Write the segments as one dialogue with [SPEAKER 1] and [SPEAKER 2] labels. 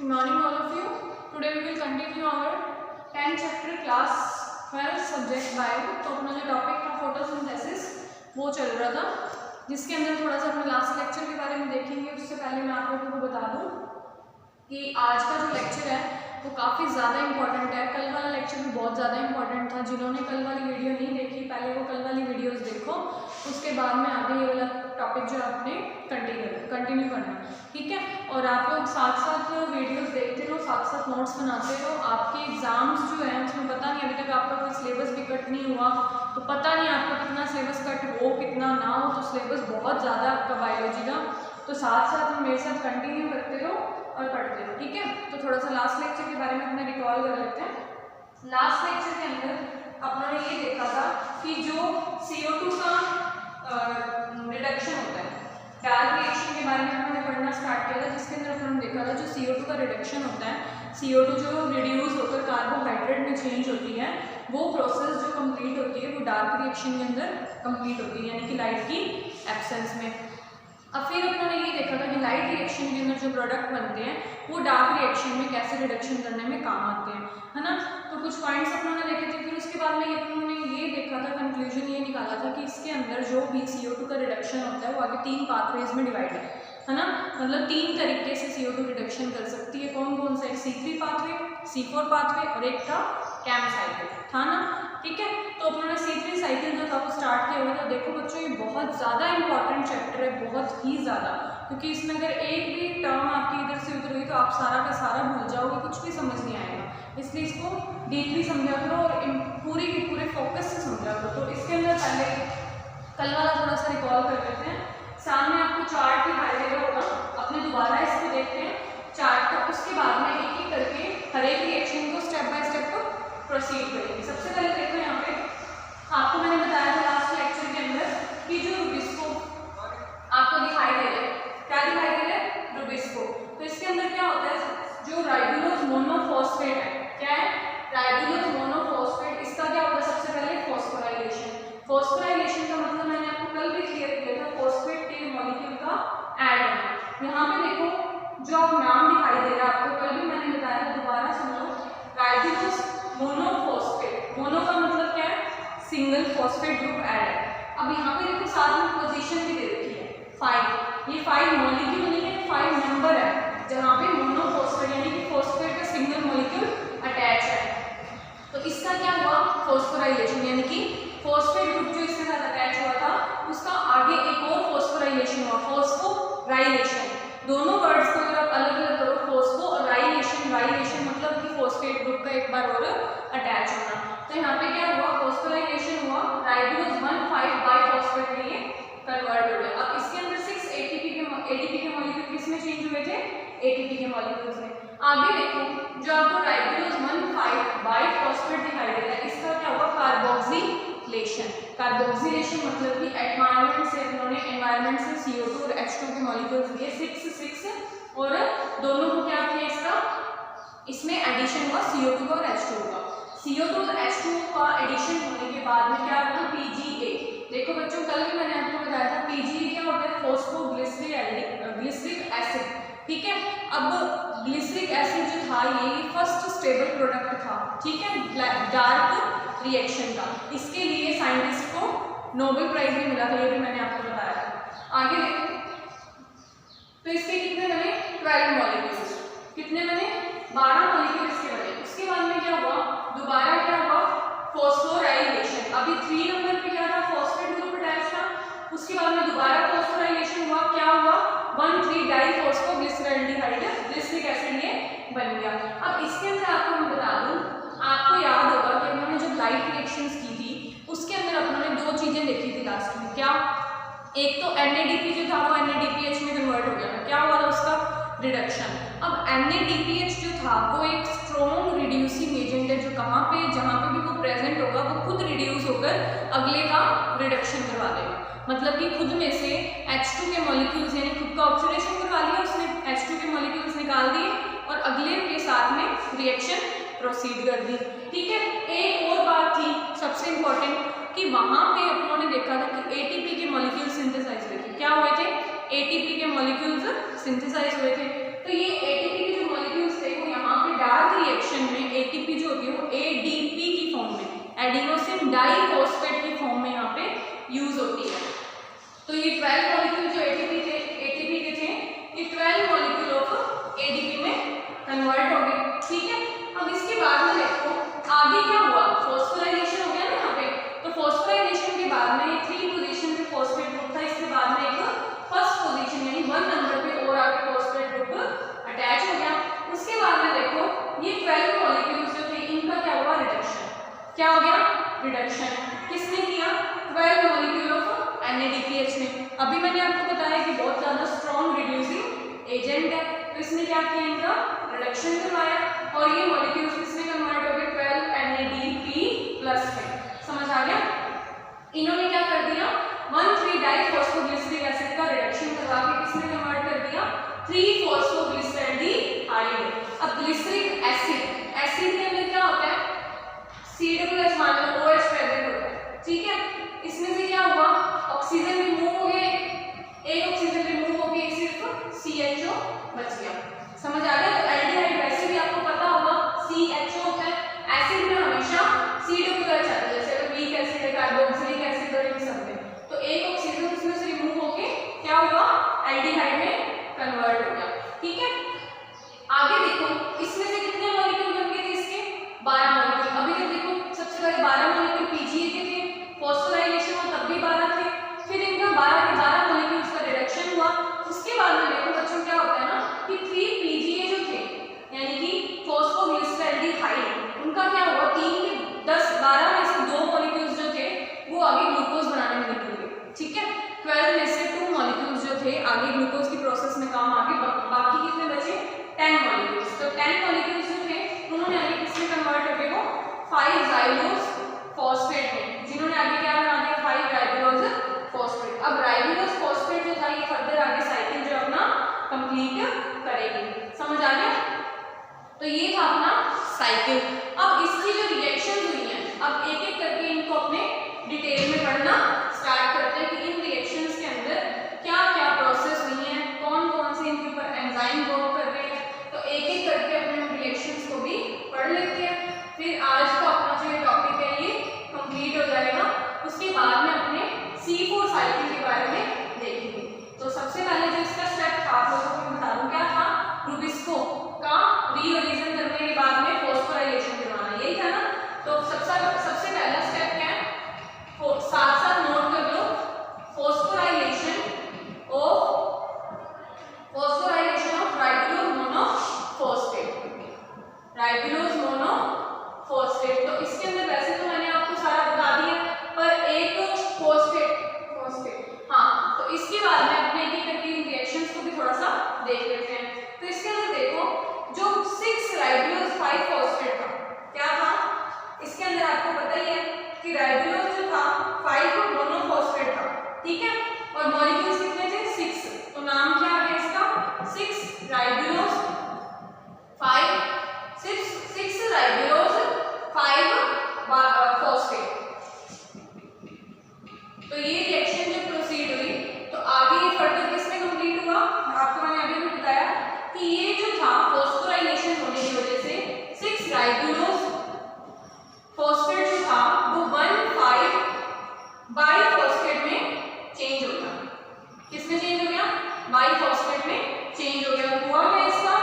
[SPEAKER 1] Good morning all of you. Today we will continue our 10th chapter class 12 subject bio. तो अपना जो topic था photosynthesis वो चल रहा था, जिसके अंदर थोड़ा सा अपने लास्ट लेक्चर के बारे में देखेंगे। उससे पहले मैं आप लोगों को बता दूं कि आज का जो लेक्चर है वो काफ़ी ज़्यादा इंपॉर्टेंट है। कल वाला लेक्चर भी बहुत ज़्यादा इंपॉर्टेंट था। जिन्होंने कल वाली वीडियो नहीं देखी, पहले वो कल वाली वीडियोस देखो, उसके बाद में आगे ये वाला टॉपिक जो आपने कंटिन्यू करना, ठीक है। और आप लोग साथ साथ वीडियोस देखते रहो, साथ साथ नोट्स बनाते रहो। आपके एग्जाम्स जो है उसमें पता नहीं, अभी तक आपका कोई सिलेबस भी कट नहीं हुआ, तो पता नहीं आपका कितना सिलेबस कट हो कितना ना हो। तो सिलेबस बहुत ज़्यादा आपका बायोलॉजी का, तो साथ साथ मेरे साथ कंटिन्यू करते रहो और पढ़ते रहो, ठीक है। तो थोड़ा सा लास्ट लेक्चर के बारे में अपने रिकॉल कर लेते हैं। लास्ट लेक्चर के अंदर अपने ये देखा था कि जो CO2 का रिडक्शन होता है, डार्क रिएक्शन के बारे में हमने पढ़ना स्टार्ट किया था, जिसके अंदर हमने देखा था जो CO2 का रिडक्शन होता है, CO2 जो रिड्यूस होकर कार्बोहाइड्रेट में चेंज होती है, वो प्रोसेस जो कंप्लीट होती है वो डार्क रिएक्शन के अंदर कंप्लीट होती है, यानी कि लाइट की एब्सेंस में। अब फिर उन्होंने ये देखा था कि लाइट रिएक्शन के अंदर जो प्रोडक्ट बनते हैं वो डार्क रिएक्शन में कैसे रिडक्शन करने में काम आते हैं, है ना। तो कुछ पॉइंट्स उन्होंने देखे थे। फिर उसके बाद में उन्होंने ये देखा था, कंक्लूजन ये निकाला था कि इसके अंदर जो भी CO2 का रिडक्शन होता है वो आगे 3 पाथवेज में डिवाइड है ना। मतलब 3 तरीके से CO2 रिडक्शन कर सकती है। कौन कौन सा? एक C3 पाथवे, C4 पाथवे और एक था कैम साइकिल था ना, ठीक है। तो उन्होंने C3 साइकिल जो था वो स्टार्ट किया हुआ था। देखो बच्चों, ये बहुत ज़्यादा इंपॉर्टेंट चैप्टर है, बहुत ही ज़्यादा, क्योंकि इसमें अगर एक भी टर्म आपकी इधर से उधर हुई तो आप सारा का सारा भूल जाओगे, कुछ भी समझ नहीं आएगा। इसलिए इसको डीपली समझा करो और पूरे के पूरे फोकस से समझा करो। तो इसके अंदर पहले कल वाला थोड़ा सा रिकॉल कर लेते हैं। सामने आपको चार्ट दिखाई दे रहा होगा, अपने दोबारा इसको देखते हैं चार्ट का। उसके बाद में एक एक करके हर एक रिएक्शन को स्टेप बाय स्टेप प्रोसीड करेंगे। सबसे पहले देखो यहाँ पे आपको मैंने बताया था लास्ट लेक्चर के अंदर कि जो रुबिस्को आपको दिखाई दे रहा है, क्या दिखाई दे रहा है? रुबिस्को। तो इसके अंदर क्या होता है, जो राइबोलोज मोनोफॉस्फेट है, क्या है? राइबोलोज मोनोफॉस्फेट। इसका क्या होता है? सबसे पहले फॉस्फोराइलेशन। फॉस्फोराइलेशन का मतलब मैंने आपको कल भी क्लियर किया था, फॉस्फेट के मॉलिक्यूल का ऐड होना। यहाँ पे देखो जो नाम दिखाई दे रहा है आपको, कल भी मैंने बताया था, दोबारा सुनो। राइबोलोज मोनोफॉस्फेट, मोनो का मतलब क्या है? सिंगल फॉस्फेट ग्रुप ऐड है। अब यहाँ पे देखो साथ में पोजीशन भी दे रखी है 5। ये 5 मॉलिक्यूल नहीं है, 5 नंबर है, जहाँ पे मोनोफॉस्फेट यानी कि फॉस्फेट का सिंगल मॉलिक्यूल अटैच है। तो इसका क्या हुआ? फॉस्फोराइलेशन, यानी कि फॉस्फेट ग्रुप जो इसके साथ अटैच हुआ था उसका आगे एक और फॉस्फोराइलेशन हुआ, फॉस्फोराइलेशन। दोनों वर्ड्स को अगर आप अलग अलग करो, फॉस्फो और राइलेशन, राइलेशन मतलब कि फॉस्फेट ग्रुप का एक बार और अटैच होना। तो यहाँ पे क्या हुआ? फॉस्फोराइलेशन हुआ, राइबोलोज 1,5 बाइफॉस्फेट में ये कन्वर्ट हो गया। अब इसके अंदर 6 ATP के मॉलिक्यूल किसमें चेंज हुए थे? ATP के मॉलिक्यूल्स में। आगे देखो जो आपको राइबोलोज 1,5 बाइफॉस्फेट दिखाई दे रहा है, इसका क्या हुआ? कार्बोक्सिलेशन। कार्बोक्सिलेशन मतलब कि एनवायरनमेंट से CO2 और H2 के मॉलिक्यूल्स लिए 6 और दोनों को क्या किया? इसमें एडिशन हुआ CO2 का और H2 का। CO2 और H2 का एडिशन होने के बाद में क्या होगा? PGA। देखो बच्चों, कल भी मैंने आपको बताया था PGA क्या होता है? ग्लिसरिक एसिड, ठीक है। अब ग्लिसरिक एसिड जो था ये फर्स्ट स्टेबल प्रोडक्ट था, ठीक है, डार्क रिएक्शन का। इसके लिए साइंटिस्ट को नोबेल प्राइज भी मिला था, ये भी मैंने आपको बताया था। आगे देखो तो इसके कितने बने? 12 मॉलिक्यूल्स। कितने बने? 12 मॉलिक्यूल इसके बने। उसके बाद में क्या हुआ? दोबारा क्या हुआ? फॉस्फोराइलेशन। अभी 3 नंबर पे क्या था? फॉस्फेट ग्रुप अटैच था। उसके बाद में दोबारा फॉस्फोराइलेशन हुआ, क्या हुआ? 1,3 डाइफॉस्फोग्लिसरॉल्डिहाइड ग्लिसरिक एसिड ये बन गया। अब इसके अंदर आपको मैं बता दूं, आपको याद होगा कि उन्होंने जब लाइट रिएक्शंस की थी उसके अंदर उन्होंने 2 चीजें देखी थी लास्ट में। क्या? एक तो NADP जो था वो NADPH में कन्वर्ट हो गया था। क्या हुआ था उसका? रिडक्शन। अब NADPH जो था वो एक स्ट्रॉन्ग रिड्यूसिंग एजेंट है, जो कहाँ पे, जहाँ पे भी वो प्रेजेंट होगा वो खुद रिड्यूस होकर अगले का रिडक्शन करवा देगा। मतलब कि खुद में से H2 के मॉलिक्यूल्स यानी खुद का ऑक्सीडेशन करवा लिया उसने, H2 के मॉलिक्यूल्स निकाल दिए और अगले के साथ में रिएक्शन प्रोसीड कर दी, ठीक है। एक और बात थी सबसे इंपॉर्टेंट कि वहां पे उन्होंने देखा था कि ATP के मॉलिक्यूल सिंथेसाइज हुए थे। क्या हुए थे? ATP के मॉलिक्यूल्स सिंथेसाइज हुए थे। तो ये ATP के जो मॉलिक्यूल्स फॉस्फोराइलेशन में एटीपी जो होती है वो एडीपी की फॉर्म में, एडिनोसिन डाइफॉस्फेट की फॉर्म में यहाँ पे यूज होती है। तो ये 12 मॉलिक्यूल जो एटीपी के थे ये 12 मॉलिक्यूल ऑफ एडीपी में कन्वर्ट हो गए, ठीक है। अब इसके बाद में देखो आगे क्या हुआ, फॉस्फोराइलेशन हो गया ना यहाँ पे, तो फॉस्फोराइलेशन के बाद में 3 पोजीशन पे फॉस्फेट ग्रुप था, इसके बाद में एक फर्स्ट पोजीशन यानी 1 नंबर पे और आगे फॉस्फेट ग्रुप अटैच हो गया। उसके बाद में देखो ये 12 मॉलिक्यूल्स जो थे इनका क्या हुआ, रिडक्शन। क्या हो गया, रिडक्शन। किसने किया, 12 मॉलिक्यूल ऑफ NADPH ने। अभी मैंने आपको बताया कि बहुत ज्यादा स्ट्रॉन्ग रिड्यूसिंग एजेंट है, तो इसने क्या किया, इनका रिडक्शन करवाया और ये मॉलिक्यूल्स किसमें कन्वर्ट हो गए, 12 NADP+ में। समझ आ गया। इन्होंने क्या कर दिया, 1,3-डाइफॉस्फोग्लिसरिक एसिड का रिडक्शन करवा के किसमें कन्वर्ट कर दिया, 3-फॉस्फोग्लिसरॉल्डिहाइड। अब ग्लिसरिक एसिड, एसिड के अंदर क्या होता है, CH मान लो OH प्रेजेंट होता है, ठीक है। इसमें से क्या हुआ, ऑक्सीजन रिमूव हो गया, एक ऑक्सीजन रिमूव हो गया, सिर्फ CHO बच गया। समझ आ गया। तो एल्डिहाइड वैसे भी आपको पता होगा CHO होता है, एसिड में हमेशा COOH आता है, जैसे अगर वीक एसिड है, कार्बोक्सिलिक एसिड और इन सब में, तो एक ऑक्सीजन उसमें से रिमूव होके क्या हुआ, एल्डिहाइड में कन्वर्ट हो गया, ठीक है। आगे देखो इसमें से कितने मॉलिक्यूल बन गए थे, इसके 12 मॉलिक्यूल। अभी तक देखो सबसे पहले 12 मॉलिक्यूल PGA के थे, फॉस्फोराइलेशन हुआ तब भी 12 थे, फिर इनका 12 के 12 मॉलिक्यूल्स का रिडक्शन हुआ। उसके बाद में देखो बच्चों क्या होता है ना कि 3 PGA जो थे यानी कि फॉस्फोग्लिसरॉल्डिहाइड, उनका क्या हुआ, 3 के 10-12 में से 2 मॉलिक्यूल्स जो थे वो आगे ग्लूकोज बनाने में निकल गए, ठीक है। 12 में से 2 मॉलिक्यूल्स जो थे आगे ग्लूकोज की प्रोसेस में काम आगे, बाकी कितने बचे, 10 मॉलिक्यूल्स। तो 10 मॉलिक्यूल्स जो थे उन्होंने आगे किसमें कन्वर्ट हो गए, वो 5-ज़ाइलोज फॉस्फेट में, जिन्होंने आगे क्या बना दिया, 5-राइबुलोज फॉस्फेट। अब राइबुलोज फॉस्फेट जो था ये फर्दर आगे साइकिल जो अपना कंप्लीट करेगी। समझ आ गया। तो ये था अपना साइकिल। अब इसकी जो रिएक्शन हुई है, अब एक एक करके इनको अपने डिटेल में पढ़ना स्टार्ट करते हैं कि इन रिएक्शंस के अंदर क्या क्या प्रोसेस हुई है, कौन कौन से इनके ऊपर एंजाइम वर्क कर रहे हैं। तो एक एक करके अपने रिएक्शंस को भी पढ़ लेते हैं, फिर आज का अपना जो ये टॉपिक है ये कंप्लीट हो जाएगा। उसके बाद में अपने C4 साइकिल के बारे में देखेंगे। तो सबसे पहले जो इसका स्टेप था आप लोगों को बता दूं, क्या था, रुबिस्को का रीओरिजिन करने के बाद में फॉस्फोराइलेशन करवाना, यही था ना। तो सबसे पहला स्टेप क्या है, साथ साथ नोट कर लो, phosphorylation of ribulose monophosphate, ribulose monophosphate. तो इसके अंदर वैसे तो मैंने आपको सारा बता दिया, पर एक फॉस्फेट, हाँ, तो इसके बाद में अपने एक करके इन रिएक्शंस को भी थोड़ा सा देख लेते हैं। तो इसके अंदर देखो जो 6-राइबुलोज 5-फॉस्फेट था, क्या था, इसके अंदर आपको पता ही है कि राइबुलोज जो था 5 मोनोफॉस्फेट था, ठीक है, और मॉलिक्यूल्स कितने थे, 6। तो नाम क्या आ गया इसका, 6-राइबुलोज 5-फॉस्फेट। तो ये रिएक्शन जो प्रोसीड हुई, तो आगे ये फर्दर किसमें कंप्लीट हुआ, आपको मैंने अभी भी बताया कि ये जो था फॉस्फोराइलेशन होने की वजह से 6-राइबुलोज फॉस्फेट जो था वो 1,5-बाइफॉस्फेट में चेंज हो गया। किसमें चेंज हो गया, बाइफॉस्फेट में चेंज हो गया। हुआ क्या इसका,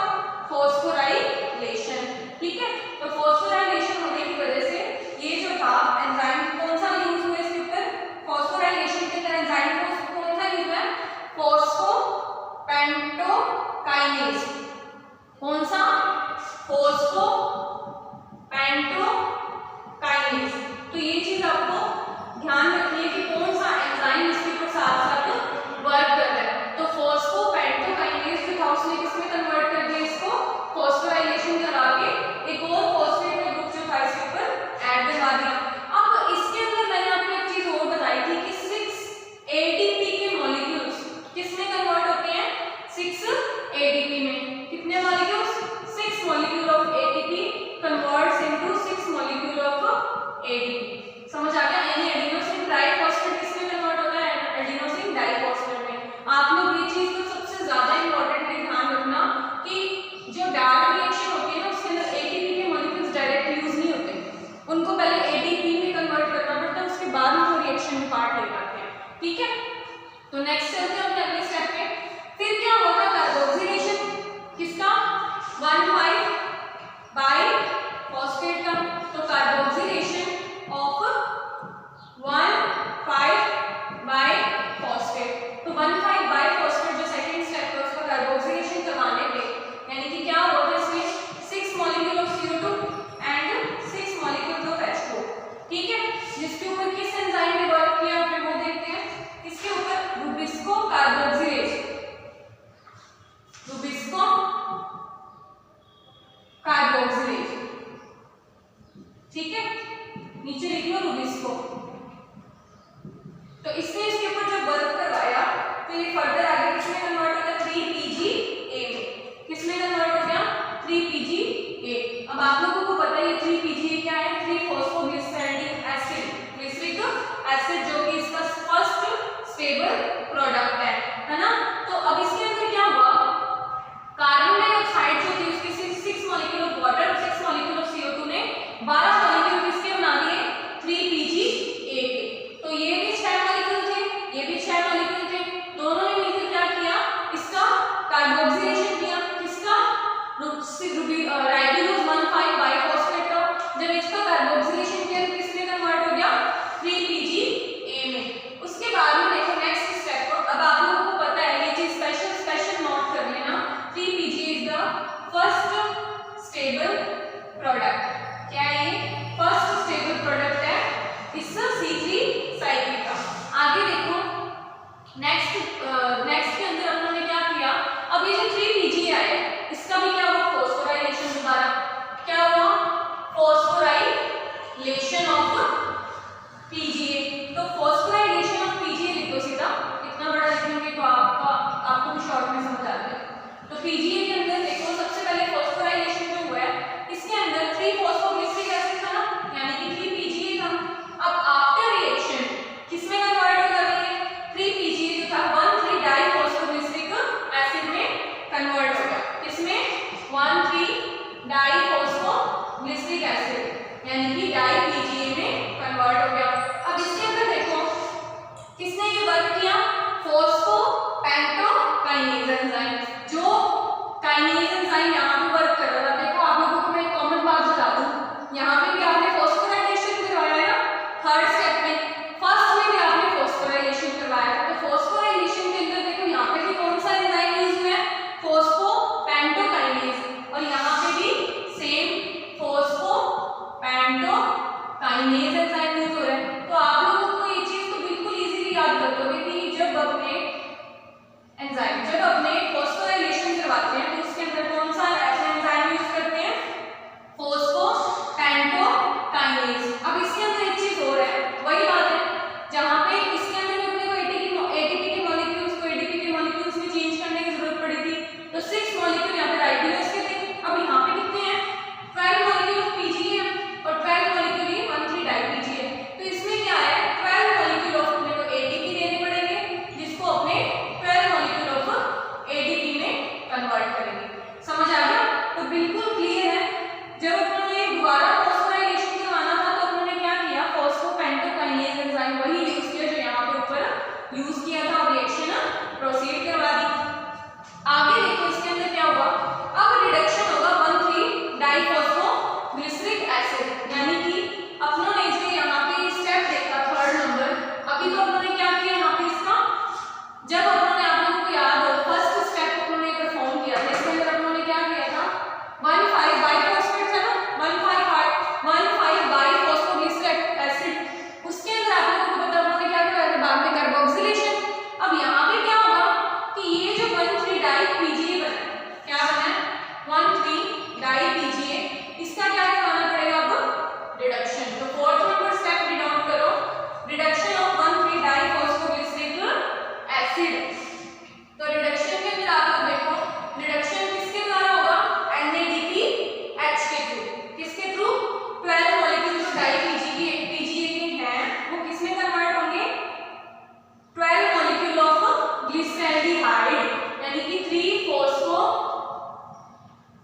[SPEAKER 1] फॉस्फोराइलेशन, ठीक है। तो फॉस्फोराइलेशन होने की वजह से ये जो था एंजाइम कौन सा यूज हुआ इसके ऊपर, फॉस्फोराइलेशन के अंदर एंजाइम कौन सा यूज हुआ है, फॉस्फोपेंटोकाइनेज। कौन सा, फॉस्फोपेंटोकाइनेज। तो ये चीज आपको ध्यान रखनी है कि कौन सा एंजाइम इसके ऊपर साथ साथ वर्क कर रहा है। तो फॉस्फोपेंटोकाइनेज जो था उसने किसमें कन्वर्ट कर दिया इसको, फॉस्फोराइलेशन करा के एक और फॉस्फेट का ग्रुप जो था इसके ऊपर ऐड करवा दिया। अब इसके अंदर मैंने आपको एक चीज और बताई थी कि 6 ADP के मॉलिक्यूल्स किसमें कन्वर्ट होते हैं, 6 ADP में।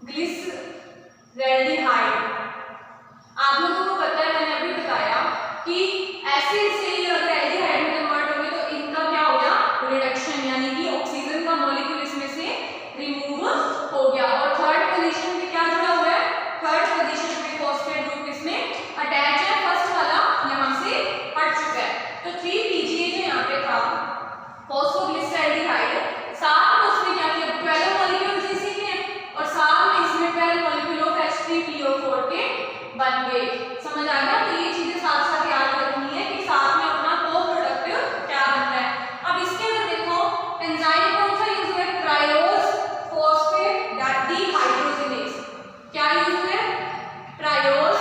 [SPEAKER 1] ग्लिसरैल्डिहाइड। आप लोगों को पता है, मैंने अभी बताया कि एसिड से ये अगर एल्डिहाइड में कन्वर्ट होंगे तो इनका क्या हो गया, रिडक्शन, यानी कि ऑक्सीजन का मॉलिक्यूल इसमें से रिमूव हो गया। और थर्ड पोजीशन पे क्या जुड़ा हुआ है, थर्ड पोजीशन पे फॉस्फेट ग्रुप इसमें अटैच है, फर्स्ट वाला यहाँ से हट चुका है। तो 3PGA जो यहाँ पे था फॉस्फोग्लिसरैल्डिहाइड, साथ में उसने क्या किया, 12 मॉलिक्यूल्स इसी के और साथ में इसमें 12 मॉलिक्यूल ऑफ H3PO4 के बन गए। समझ आ गया? तो ये चीजें साथ साथ याद रखनी है कि साथ में अपना को प्रोडक्ट क्या बन रहा है। अब इसके अंदर देखो एंजाइम कौन सा यूज हुआ है, ट्रायोज फॉस्फेट डिहाइड्रोजिनेज। क्या यूज हुआ है, ट्रायोज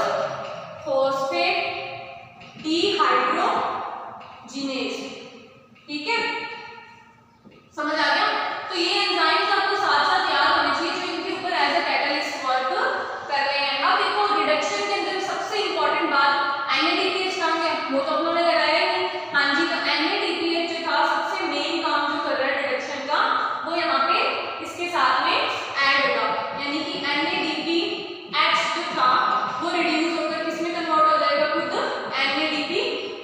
[SPEAKER 1] फॉस्फेट डिहाइड्रोजिनेज। ठीक है, समझ आ गया? तो ये एंजाइम्स आपको साथ साथ याद होने चाहिए जो इनके ऊपर एज अ कैटलिस्ट वर्क कर रहे हैं। अब देखो रिडक्शन के अंदर सबसे इंपॉर्टेंट बात NADPH कहाँ है, वो तो हम लोगों ने लगाया ही नहीं। हाँ जी, तो NADPH जो था सबसे मेन काम जो कर रहा है रिडक्शन का, वो यहाँ पे इसके साथ में ऐड होगा, यानी कि NADPH जो था वो रिड्यूस होकर किसमें कन्वर्ट हो जाएगा, खुद NADP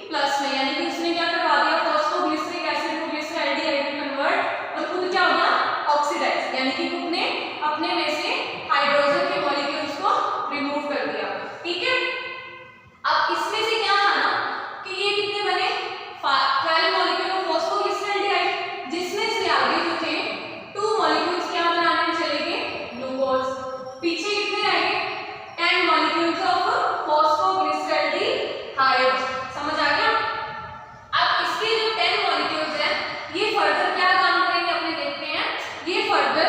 [SPEAKER 1] प्लस में, यानी कि उसने क्या करवा दिया, फॉस्फोग्लिसरिक एसिड को ग्लिसरैल्डिहाइड में कन्वर्ट, और खुद क्या होगा, ऑक्सीडाइज, यानी कि खुद ने अपने में से हाइड्रोजन के मॉलिक्यूल्स को रिमूव कर दिया। ठीक है, अब इसमें से क्या था ना कि ये कितने बने, 12 मॉलिक्यूल ऑफ फॉस्फोग्लिसरैल्डिहाइड, जिसमें से आगे जो थे 2 मॉलिक्यूल्स क्या बनाने में चले गए, ग्लूकोज। पीछे कितने रह गए, 10 मॉलिक्यूल्स ऑफ फॉस्फोग्लिसरैल्डिहाइड। समझ आ गया? अब इसके जो 10 मॉलिक्यूल्स हैं ये फर्दर क्या काम करेंगे अपने देखते हैं, ये फर्दर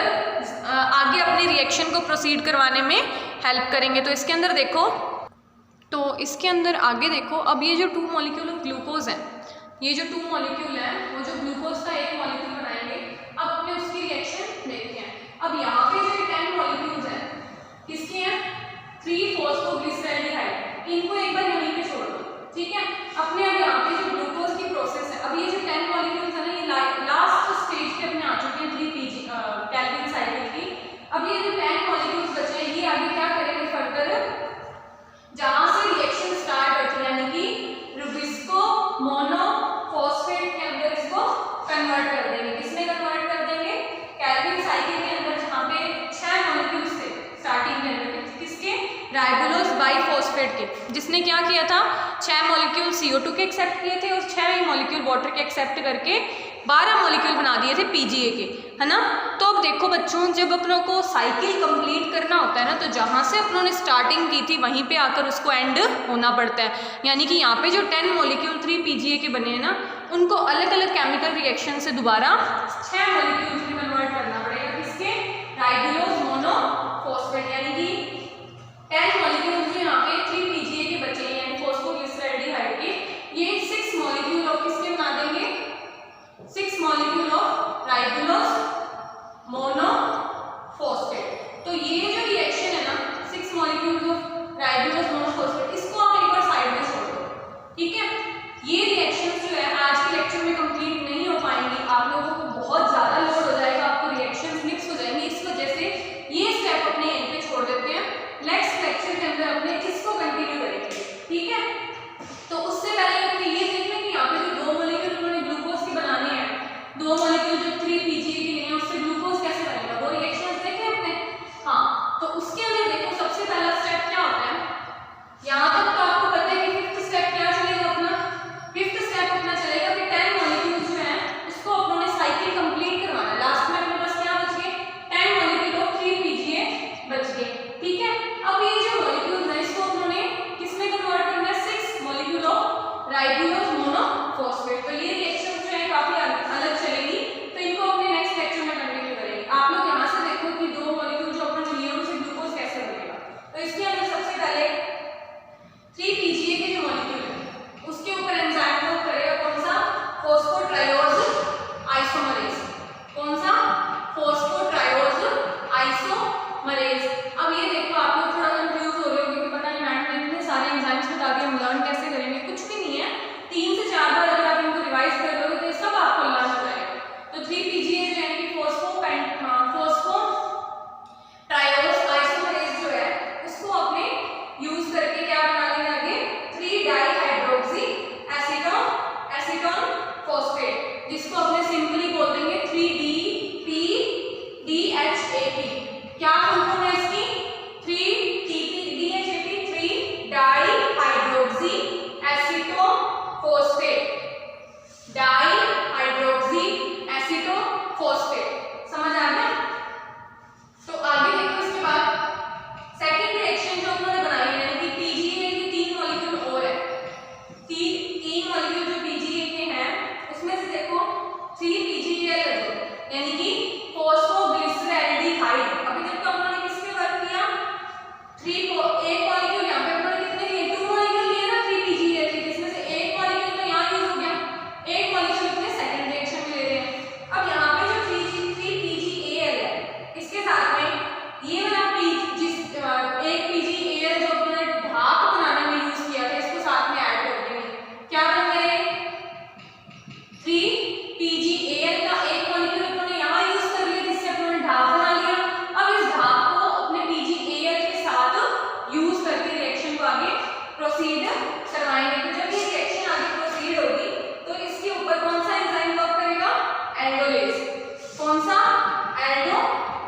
[SPEAKER 1] आगे अपनी रिएक्शन को प्रोसीड करवाने में हेल्प करेंगे। तो इसके अंदर देखो, तो इसके अंदर आगे देखो, अब ये जो 2 मॉलिक्यूल ऑफ ग्लूकोज हैं, ये जो 2 मॉलिक्यूल हैं वो जो ग्लूकोज का एक मॉलिक्यूल बनाएंगे। अब अपने उसकी रिएक्शन देखते हैं। अब यहाँ पे जो 10 मॉलिक्यूल्स हैं किसके हैं, 3 फॉस्फोग्लिसरैल्डिहाइड, इनको एक बार यहीं पे छोड़ दो। ठीक है, अपने अब यहाँ पे जो ग्लूकोज की प्रोसेस है, अब ये जो 10 मॉलिक्यूल्स है ना ये लास्ट स्टेज पे अपने आ चुके हैं 3PG कैल्विन साइकिल की। अब ये जो 10 मॉलिक्यूल्स बचे हैं ये आगे क्या करेंगे, फर्दर जहां से रिएक्शन स्टार्ट होती है, यानी कि रुबिस्को मोनोफॉस्फेट के अंदर इसको कन्वर्ट कर देंगे। किसमें कन्वर्ट कर देंगे, कैल्विन साइकिल के अंदर, जहां पे 6 मॉलिक्यूल्स थे स्टार्टिंग के अंदर, किसके, राइबोलोज बाइफॉस्फेट के, जिसने क्या किया था, 6 मॉलिक्यूल CO2 के एक्सेप्ट किए थे और 6 मॉलिक्यूल वाटर के एक्सेप्ट करके 12 मॉलिक्यूल बना दिए थे PGA के, है ना। तो अब देखो बच्चों, जब अपनों को साइकिल कंप्लीट करना होता है ना, तो जहाँ से अपनों ने स्टार्टिंग की थी वहीं पे आकर उसको एंड होना पड़ता है। यानी कि यहाँ पे जो 10 मॉलिक्यूल 3PGA के बने हैं ना, उनको अलग अलग केमिकल रिएक्शन से दोबारा 6 मॉलिक्यूल्स में कन्वर्ट करना पड़ेगा। किसके, राइबोलोज मोनोफॉस्फेट, यानी कि 10 मॉलिक्यूल्स जो यहाँ पे 3PGA के बचे हैं, यानी फॉस्फोग्लिसरैल्डिहाइड के, ये 6 मॉलिक्यूल ऑफ किसके बना देंगे, 6 मॉलिक्यूल ऑफ राइबोलोज मोनोफॉस्फेट। तो ये जो रिएक्शन है ना, 6 मॉलिक्यूल्स ऑफ राइबोलोज मोनोफॉस्फेट, इसको आप एक बार साइड में छोड़ दो। ठीक है, ये रिएक्शन जो है आज के लेक्चर में कंप्लीट नहीं हो पाएंगी, आप लोगों को बहुत ज्यादा लोड हो जाएगा।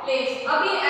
[SPEAKER 1] प्लेस। अब ये